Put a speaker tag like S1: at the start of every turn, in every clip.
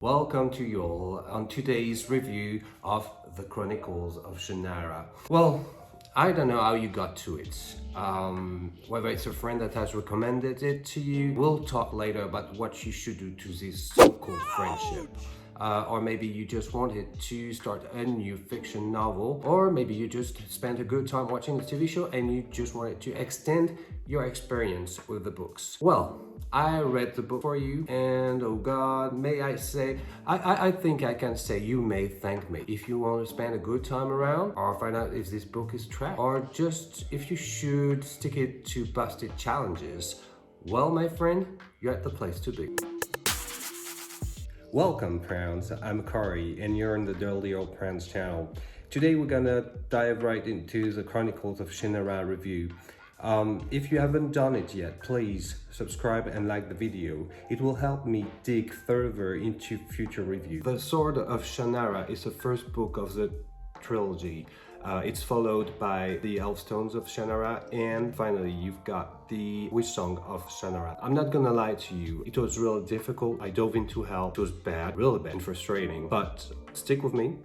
S1: Welcome to you all on today's review of the Chronicles of Shannara. Well, I don't know how you got to it. Whether it's a friend that has recommended it to you, we'll talk later about what you should do to this so-called friendship. Or maybe you just wanted to start a new fiction novel, or maybe you just spent a good time watching a TV show and you just wanted to extend your experience with the books. Well, I read the book for you, and oh God, may I say, I think I can say you may thank me if you want to spend a good time around, or find out if this book is trash, or just if you should stick it to busted challenges. Well, my friend, you're at the place to be. Welcome, Prawns. I'm Corey, and you're on the Dirty Old Prawns channel. Today we're gonna dive right into the Chronicles of Shannara review. If you haven't done it yet, please subscribe and like the video. It will help me dig further into future reviews. The Sword of Shannara is the first book of the trilogy. It's followed by the Elfstones of Shannara, and finally you've got the Witch Song of Shannara. I'm not gonna lie to you, it was really difficult. I dove into hell. It was bad, really bad and frustrating, but stick with me.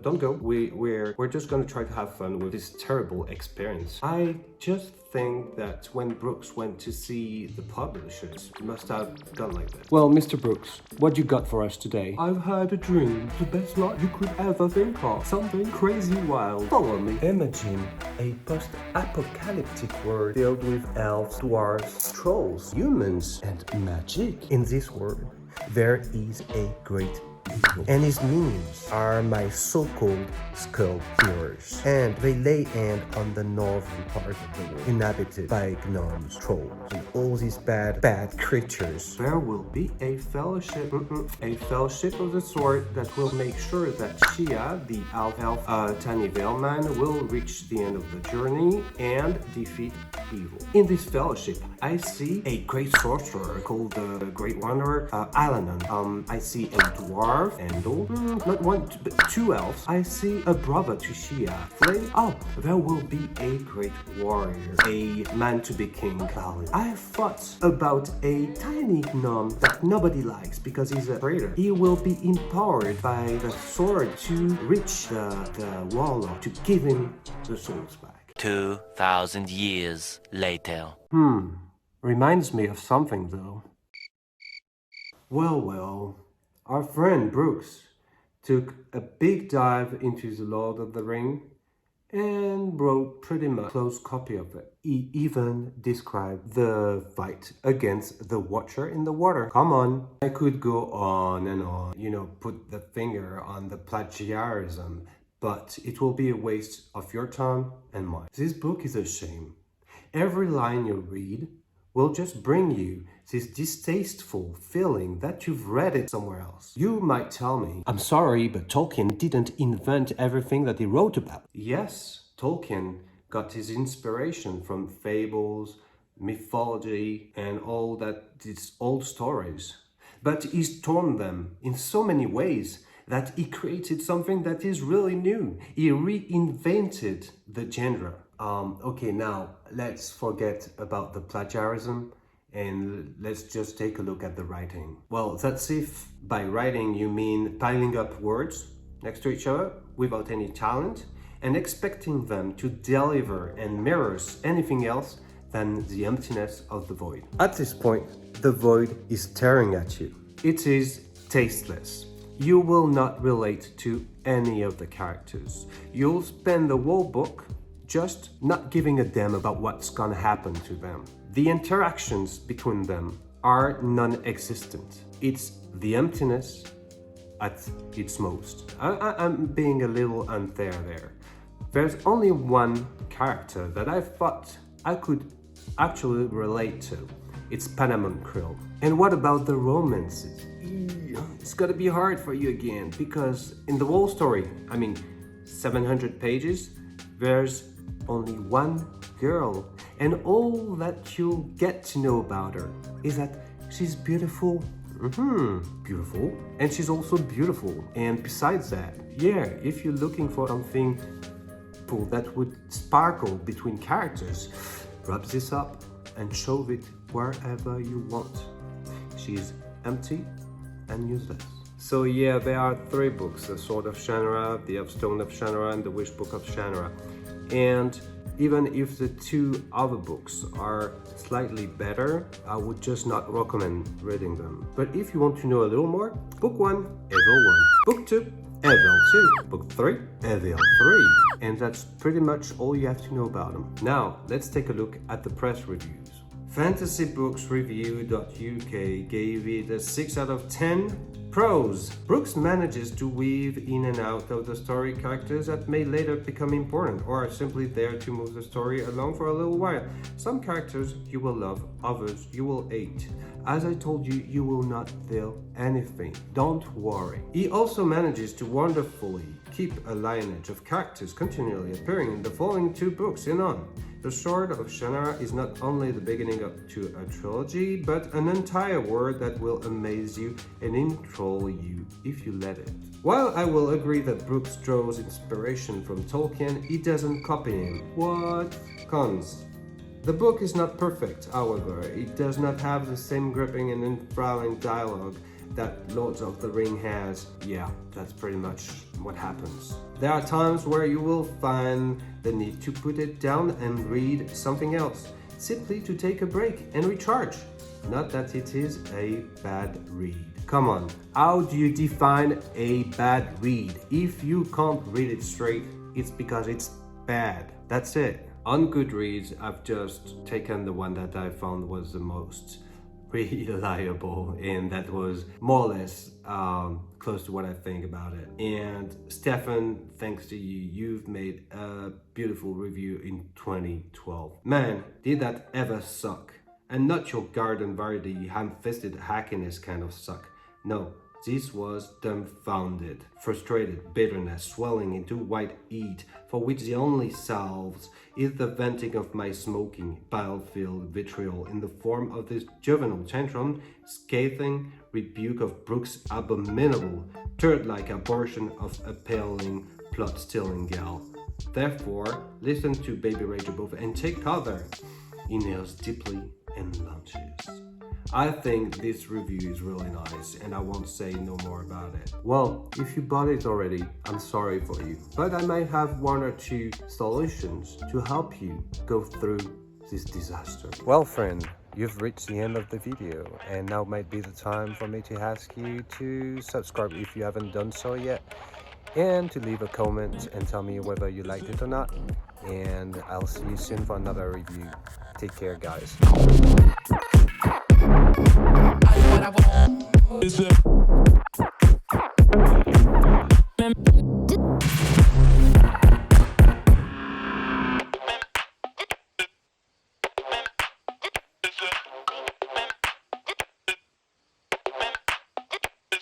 S1: Don't go. We're just gonna try to have fun with this terrible experience. I just think that when Brooks went to see the publishers, he must have done like that. Well, Mr. Brooks, what you got for us today? I've had a dream, the best lot you could ever think of. Something crazy wild. Follow me. Imagine a post-apocalyptic world filled with elves, dwarves, trolls, humans, and magic. In this world, there is a great evil, and his minions are my so-called skull heroes, and they lay hand on the northern part of the world, inhabited by gnomes, trolls, and all these bad creatures. There will be a fellowship, a fellowship of the sword that will make sure that Shia, the elf, tiny veil man, will reach the end of the journey and defeat evil. In this fellowship, I see a great sorcerer called the Great Wanderer, alined. I see a dwarf, Endel, not one, but two elves. I see a brother to Shia, Flay. Oh, there will be a great warrior, a man to be king, Khalid. I have thought about a tiny gnome that nobody likes because he's a traitor. He will be empowered by the sword to reach the warlock to give him the souls back.
S2: 2,000 years later.
S1: Reminds me of something though. Well. Our friend Brooks took a big dive into the Lord of the Ring and wrote pretty much a close copy of it. He even described the fight against the Watcher in the water. Come on, I could go on and on, put the finger on the plagiarism, but it will be a waste of your time and mine. This book is a shame. Every line you read will just bring you this distasteful feeling that you've read it somewhere else. You might tell me, I'm sorry, but Tolkien didn't invent everything that he wrote about. Yes, Tolkien got his inspiration from fables, mythology, and all that, these old stories. But he's torn them in so many ways that he created something that is really new. He reinvented the genre. Okay, now let's forget about the plagiarism and let's just take a look at the writing. Well, that's if by writing you mean piling up words next to each other without any talent and expecting them to deliver and mirrors anything else than the emptiness of the void. At this point, the void is staring at you. It is tasteless. You will not relate to any of the characters. You'll spend the whole book just not giving a damn about what's gonna happen to them. The interactions between them are non-existent. It's the emptiness at its most. I'm being a little unfair there. There's only one character that I thought I could actually relate to. It's Panamon Krill. And what about the romances? It's gonna be hard for you again, because in the whole story, 700 pages, there's only one girl, and all that you'll get to know about her is that she's beautiful. Beautiful. And she's also beautiful. And besides that, if you're looking for something that would sparkle between characters, wrap this up and shove it wherever you want. She's empty and useless. So yeah, there are 3 books: The Sword of Shannara, The Stone of Shannara, and The Wish Book of Shannara. And even if the 2 other books are slightly better, I would just not recommend reading them. But if you want to know a little more, Book 1, Evil 1, Book 2, Evil 2, Book 3, Evil 3. And that's pretty much all you have to know about them. Now, let's take a look at the press reviews. FantasyBooksReview.uk gave it a 6 out of 10. Pros. Brooks manages to weave in and out of the story characters that may later become important or are simply there to move the story along for a little while. Some characters you will love, others you will hate. As I told you, you will not feel anything. Don't worry. He also manages to wonderfully keep a lineage of characters continually appearing in the following 2 books and on. The Sword of Shannara is not only the beginning to a trilogy, but an entire world that will amaze you and enthrall you if you let it. While I will agree that Brooks draws inspiration from Tolkien, he doesn't copy him. What? Cons. The book is not perfect, however. It does not have the same gripping and enthralling dialogue that Lord of the Ring has. Yeah, that's pretty much what happens. There are times where you will find the need to put it down and read something else, simply to take a break and recharge. Not that it is a bad read. Come on, how do you define a bad read? If you can't read it straight, it's because it's bad. That's it. On Goodreads, I've just taken the one that I found was the most reliable, and that was more or less close to what I think about it. And Stefan, thanks to you, you've made a beautiful review in 2012. Man, did that ever suck? And not your garden variety ham-fisted hackiness kind of suck. No, this was dumbfounded, frustrated bitterness swelling into white heat, for which the only salve is the venting of my smoking, bile-filled vitriol in the form of this juvenile tantrum, scathing rebuke of Brooks' abominable, turd-like abortion of appalling, plot-stealing gal. Therefore, listen to Baby Rage above and take cover. Inhales deeply and launches. I think this review is really nice and I won't say no more about it. Well, if you bought it already, I'm sorry for you, but I might have 1 or 2 solutions to help you go through this disaster. Well, friend, you've reached the end of the video, and now might be the time for me to ask you to subscribe if you haven't done so yet, and to leave a comment and tell me whether you liked it or not. And I'll see you soon for another review. Take care, guys.
S3: What I want is